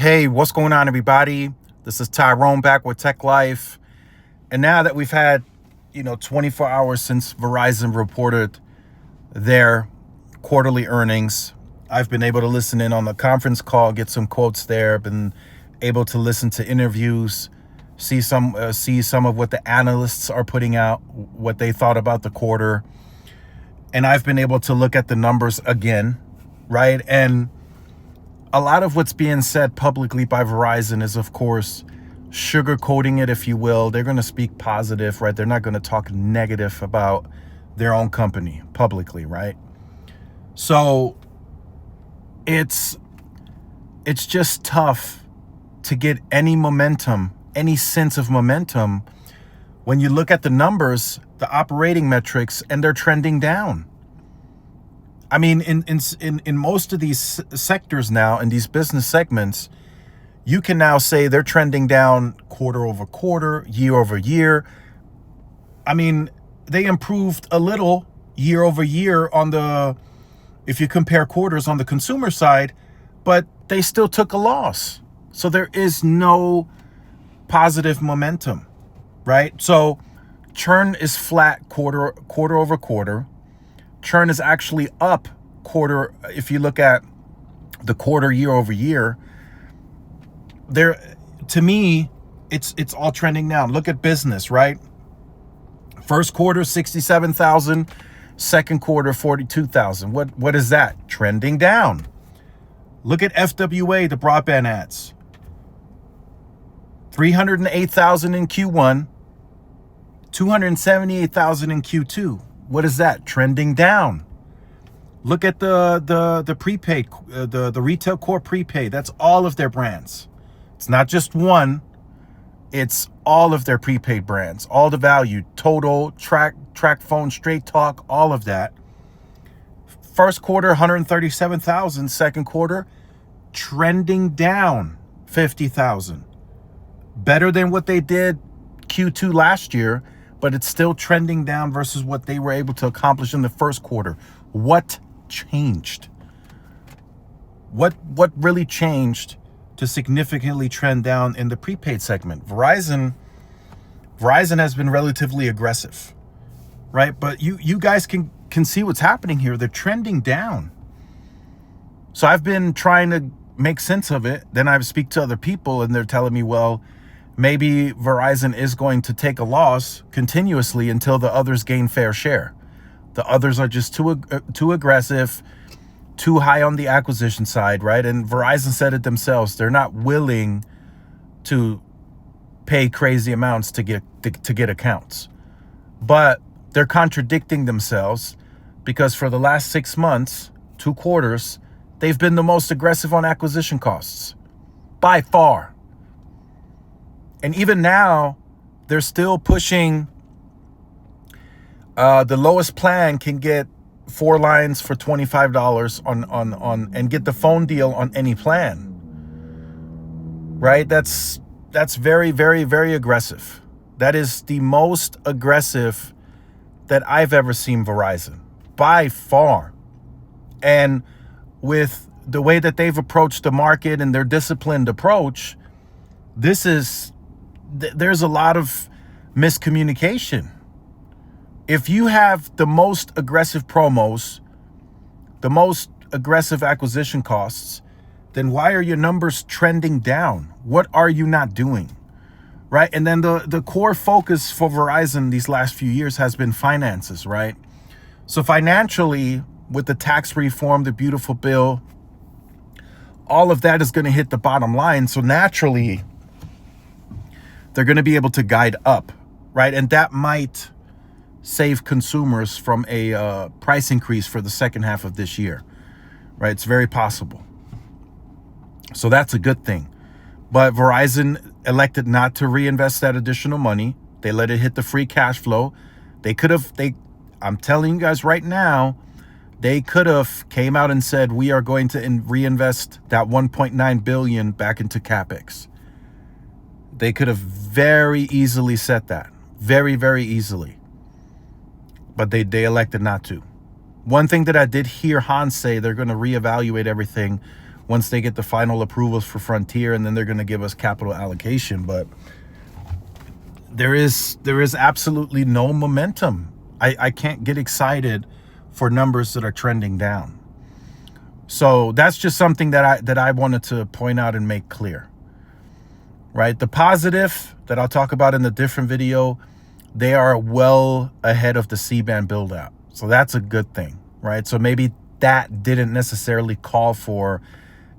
Hey, what's going on, everybody? This is Tyrone back with Tech Life. And now that we've had, 24 hours since Verizon reported their quarterly earnings, I've been able to listen in on the conference call, get some quotes there, been able to listen to interviews, see some of what the analysts are putting out, what they thought about the quarter. And I've been able to look at the numbers again, right? And a lot of what's being said publicly by Verizon is, of course, sugarcoating it, if you will. They're going to speak positive, right? They're not going to talk negative about their own company publicly, right? So it's just tough to get any momentum, any sense of momentum when you look at the numbers, the operating metrics, and they're trending down. I mean, in most of these sectors now, in these business segments, you can now say they're trending down quarter over quarter, year over year. I mean, they improved a little year over year if you compare quarters on the consumer side, but they still took a loss. So there is no positive momentum, right? So churn is flat quarter over quarter. Churn is actually up quarter. If you look at the quarter year over year, to me, it's all trending down. Look at business, right? First quarter, 67,000. Second quarter, 42,000. What is that? Trending down. Look at FWA, the broadband ads. 308,000 in Q1, 278,000 in Q2. What is that? Trending down. Look at the prepaid, the retail core prepaid. That's all of their brands. It's not just one. It's all of their prepaid brands. All the value, Total, Track Phone, Straight Talk, all of that. First quarter, 137,000. Second quarter, trending down 50,000. Better than what they did Q2 last year, but it's still trending down versus what they were able to accomplish in the first quarter. What changed? What really changed to significantly trend down in the prepaid segment? Verizon has been relatively aggressive, right? But you guys can see what's happening here. They're trending down. So I've been trying to make sense of it. Then I speak to other people and they're telling me, well, maybe Verizon is going to take a loss continuously until the others gain fair share. The others are just too aggressive, too high on the acquisition side, right? And Verizon said it themselves. They're not willing to pay crazy amounts to get accounts. But they're contradicting themselves because for the last 6 months, 2 quarters, they've been the most aggressive on acquisition costs by far. And even now, they're still pushing. The lowest plan can get 4 lines for $25 on and get the phone deal on any plan. Right? That's very, very, very aggressive. That is the most aggressive that I've ever seen Verizon by far. And with the way that they've approached the market and their disciplined approach, there's a lot of miscommunication. If you have the most aggressive promos, the most aggressive acquisition costs, then why are your numbers trending down? What are you not doing? Right? And then the core focus for Verizon these last few years has been finances, right? So financially, with the tax reform, the beautiful bill, all of that is going to hit the bottom line. So naturally, they're going to be able to guide up, right? And that might save consumers from a price increase for the second half of this year, right? It's very possible. So that's a good thing. But Verizon elected not to reinvest that additional money. They let it hit the free cash flow. I'm telling you guys right now, they could have came out and said, we are going to reinvest that $1.9 billion back into CapEx. They could have very easily said that. Very, very easily. But they elected not to. One thing that I did hear Hans say, they're going to reevaluate everything once they get the final approvals for Frontier, and then they're going to give us capital allocation. But there is absolutely no momentum. I can't get excited for numbers that are trending down. So that's just something that I wanted to point out and make clear, right? The positive that I'll talk about in the different video, they are well ahead of the C-band build out. So that's a good thing, right? So maybe that didn't necessarily call for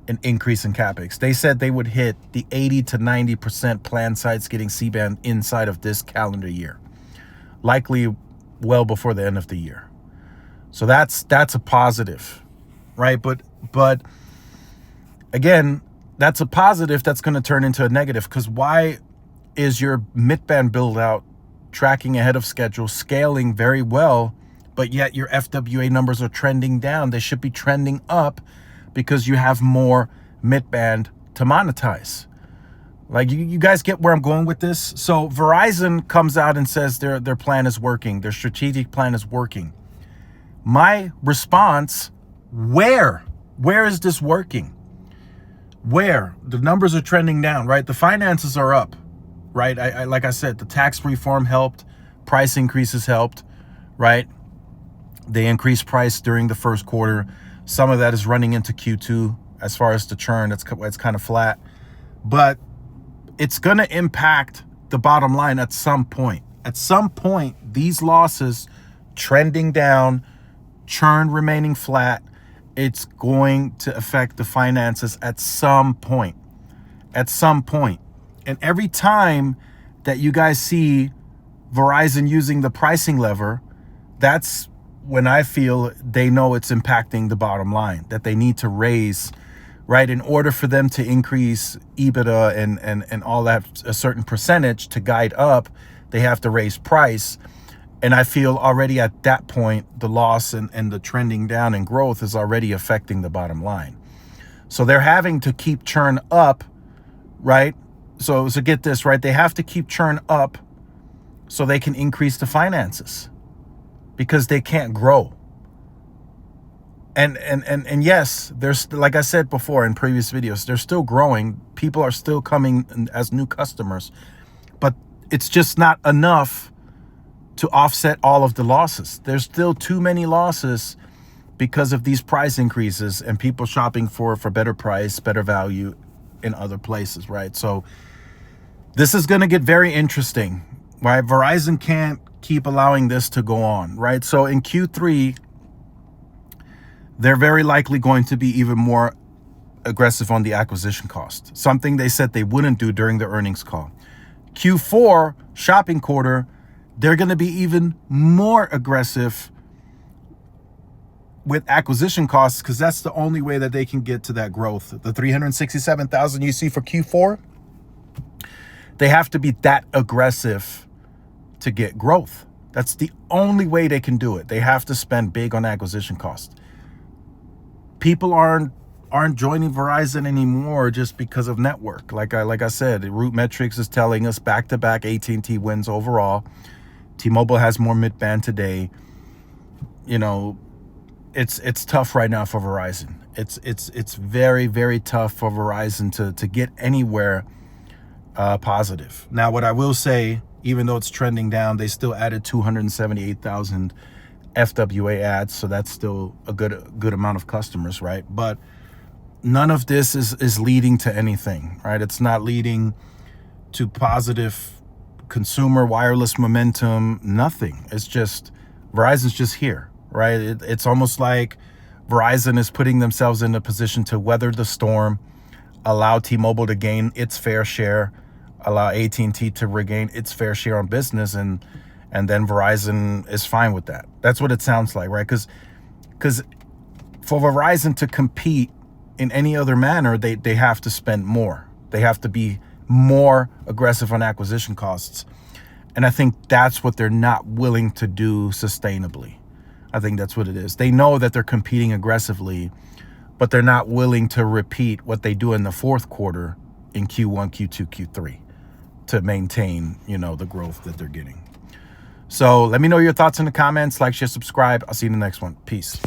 an increase in CapEx. They said they would hit the 80 to 90% planned sites getting C-band inside of this calendar year, likely well before the end of the year. So that's a positive, right? But again, that's a positive that's going to turn into a negative, because why is your mid-band build out tracking ahead of schedule, scaling very well, but yet your FWA numbers are trending down? They should be trending up because you have more mid-band to monetize. Like, you guys get where I'm going with this? So Verizon comes out and says their plan is working. Their strategic plan is working. My response, where is this working? Where? The numbers are trending down, right? The finances are up, right? I like I said, the tax reform helped. Price increases helped, right? They increased price during the first quarter. Some of that is running into Q2. As far as the churn, it's kind of flat. But it's going to impact the bottom line at some point. At some point, these losses trending down, churn remaining flat, it's going to affect the finances at some point. At some point. And every time that you guys see Verizon using the pricing lever, that's when I feel they know it's impacting the bottom line, that they need to raise, right? In order for them to increase EBITDA and all that, a certain percentage to guide up, they have to raise price. And I feel already at that point, the loss and the trending down in growth is already affecting the bottom line. So they're having to keep churn up, right? So get this, right? They have to keep churn up so they can increase the finances, because they can't grow. And yes, there's, like I said before in previous videos, they're still growing. People are still coming as new customers, but it's just not enough to offset all of the losses. There's still too many losses because of these price increases and people shopping for better price, better value in other places, right? So this is going to get very interesting, right? Verizon can't keep allowing this to go on, right? So in Q3, they're very likely going to be even more aggressive on the acquisition cost, something they said they wouldn't do during the earnings call. Q4 shopping quarter, they're going to be even more aggressive with acquisition costs, because that's the only way that they can get to that growth. The 367,000 you see for Q4, they have to be that aggressive to get growth. That's the only way they can do it. They have to spend big on acquisition costs. People aren't joining Verizon anymore just because of network. Like I said, Root Metrics is telling us back-to-back AT&T wins overall. T-Mobile has more mid-band today. You know, it's tough right now for Verizon. It's very, very tough for Verizon to get anywhere positive. Now, what I will say, even though it's trending down, they still added 278,000 FWA ads, so that's still a good amount of customers, right? But none of this is leading to anything, right? It's not leading to positive consumer wireless momentum, nothing. It's just Verizon's just here, right? It's almost like Verizon is putting themselves in a position to weather the storm, allow T-Mobile to gain its fair share, allow AT&T to regain its fair share on business, and then Verizon is fine with that. That's what it sounds like, right? Because for Verizon to compete in any other manner, they have to spend more. They have to be more aggressive on acquisition costs. And I think that's what they're not willing to do sustainably. I think that's what it is. They know that they're competing aggressively, but they're not willing to repeat what they do in the fourth quarter in Q1, Q2, Q3 to maintain, the growth that they're getting. So let me know your thoughts in the comments. Like, share, subscribe. I'll see you in the next one. Peace.